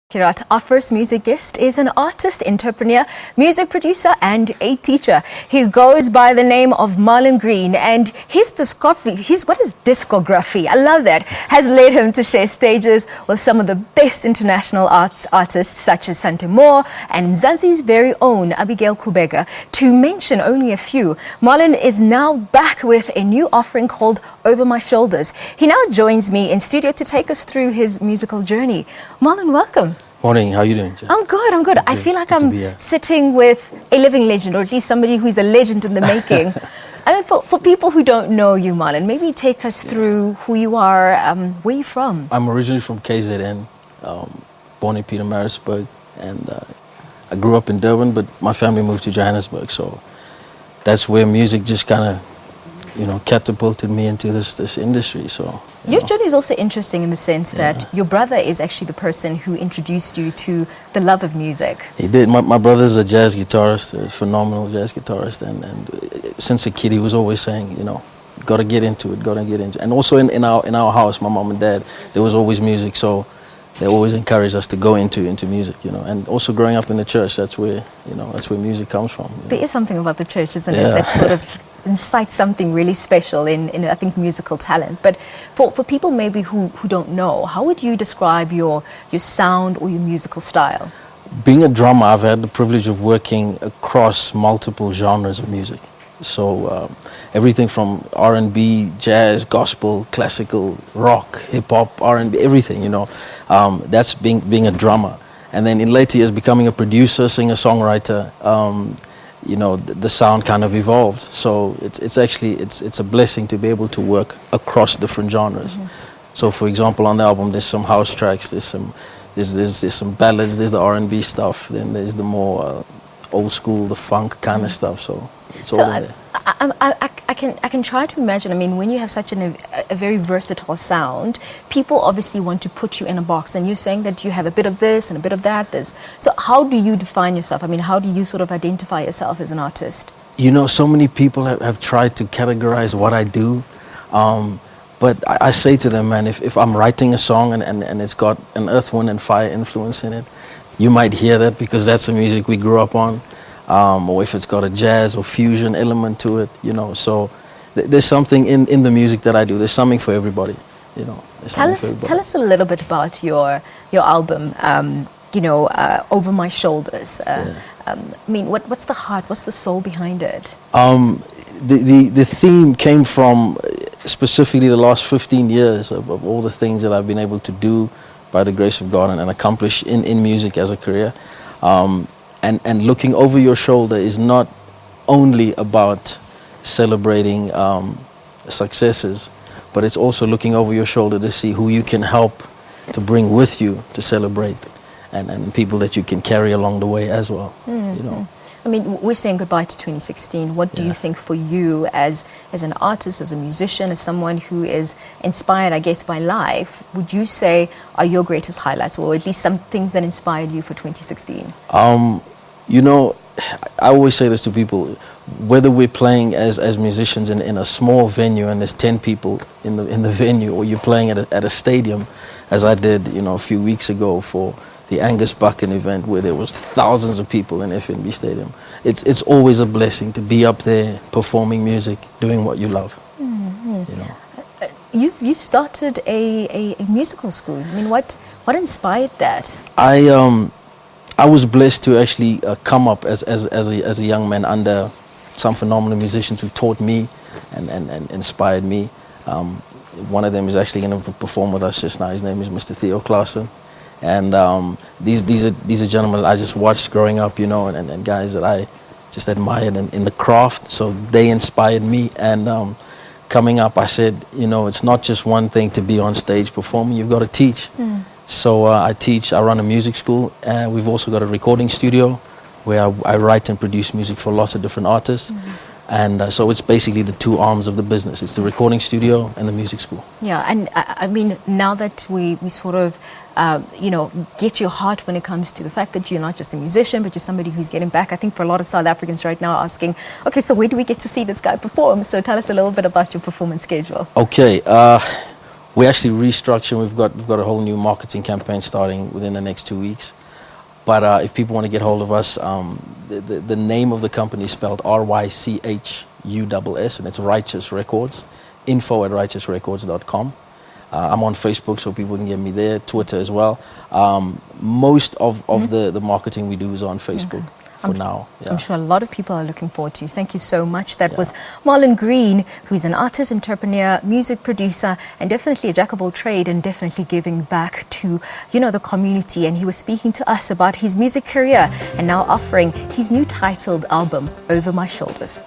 Kirat, our first music guest is an artist, entrepreneur, music producer and a teacher. He goes by the name of Marlon Green, and his discography, I love that, has led him to share stages with some of the best international artists such as Chante Moore and Mzansi's very own Abigail Khubeka, to mention only a few. Marlon is now back with a new offering called Over My Shoulders. He now joins me in studio to take us through his musical journey. Marlon, welcome. Morning, how are you doing? I'm good. I feel like I'm sitting with a living legend, or at least somebody who's a legend in the making. I mean, for people who don't know you, Marlon, maybe take us through who you are, where you're from. I'm originally from KZN, born in Pietermaritzburg, and I grew up in Durban, but my family moved to Johannesburg, so that's where music just kind of, catapulted me into this industry. So your journey is also interesting in the sense that your brother is actually the person who introduced you to the love of music. He did. My brother's a jazz guitarist, a phenomenal jazz guitarist, and since a kid he was always saying, got to get into it, And also in our house, my mom and dad, there was always music, so they always encouraged us to go into music, And also growing up in the church, that's where music comes from. There is something about the church, isn't it? That sort of incites something really special in I think, musical talent. But for people maybe who don't know, how would you describe your sound or your musical style? Being a drummer, I've had the privilege of working across multiple genres of music. So everything from R&B, jazz, gospel, classical, rock, hip-hop, R&B, everything, that's being a drummer. And then in later years, becoming a producer, singer-songwriter, the sound kind of evolved. So it's a blessing to be able to work across different genres. So for example, on the album, there's some house tracks, there's some ballads, there's the R&B stuff, then there's the more old school, the funk kind of stuff. So it's all in there. I can try to imagine. I mean, when you have such a very versatile sound, people obviously want to put you in a box, and you're saying that you have a bit of this and a bit of that. So how do you define yourself? I mean, how do you sort of identify yourself as an artist? So many people have tried to categorize what I do, but I say to them, man, if I'm writing a song and it's got an earth, wind and fire influence in it, you might hear that because that's the music we grew up on. Or if it's got a jazz or fusion element to it, so there's something in the music that I do. There's something for everybody, Tell us a little bit about your album, Over My Shoulders. I mean, what's the heart, what's the soul behind it? The theme came from specifically the last 15 years of all the things that I've been able to do by the grace of God and accomplish in music as a career. And looking over your shoulder is not only about celebrating successes, but it's also looking over your shoulder to see who you can help to bring with you to celebrate, and people that you can carry along the way as well. I mean, we're saying goodbye to 2016. What do you think for you as an artist, as a musician, as someone who is inspired, I guess, by life, would you say are your greatest highlights, or at least some things that inspired you for 2016? I always say this to people, whether we're playing as musicians in a small venue and there's 10 people in the venue, or you're playing at a stadium, as I did, a few weeks ago for the Angus Buchan event where there was thousands of people in FNB Stadium. It's always a blessing to be up there performing music, doing what you love. You've started a musical school. I mean, what inspired that? I was blessed to actually come up as a young man under some phenomenal musicians who taught me and inspired me. One of them is actually going to perform with us just now. His name is Mr. Theo Klaassen. And these are gentlemen I just watched growing up, and guys that I just admired in the craft. So they inspired me. And coming up, I said, it's not just one thing to be on stage performing. You've got to teach. So I run a music school. We've also got a recording studio where I write and produce music for lots of different artists. And so it's basically the two arms of the business. It's the recording studio and the music school. Yeah, and I mean, now that we sort of, get your heart when it comes to the fact that you're not just a musician, but you're somebody who's getting back. I think for a lot of South Africans right now asking, okay, so where do we get to see this guy perform? So tell us a little bit about your performance schedule. Okay, we're actually restructuring. We've got a whole new marketing campaign starting within the next 2 weeks. But if people want to get hold of us, the name of the company is spelled RYCHUSS, and it's Righteous Records. info@righteousrecords.com. I'm on Facebook, so people can get me there. Twitter as well. Most of the marketing we do is on Facebook. For now. Yeah. I'm sure a lot of people are looking forward to you. Thank you so much. That was Marlon Green, who's an artist, entrepreneur, music producer, and definitely a jack of all trade, and definitely giving back to, the community. And he was speaking to us about his music career and now offering his new titled album, Over My Shoulders.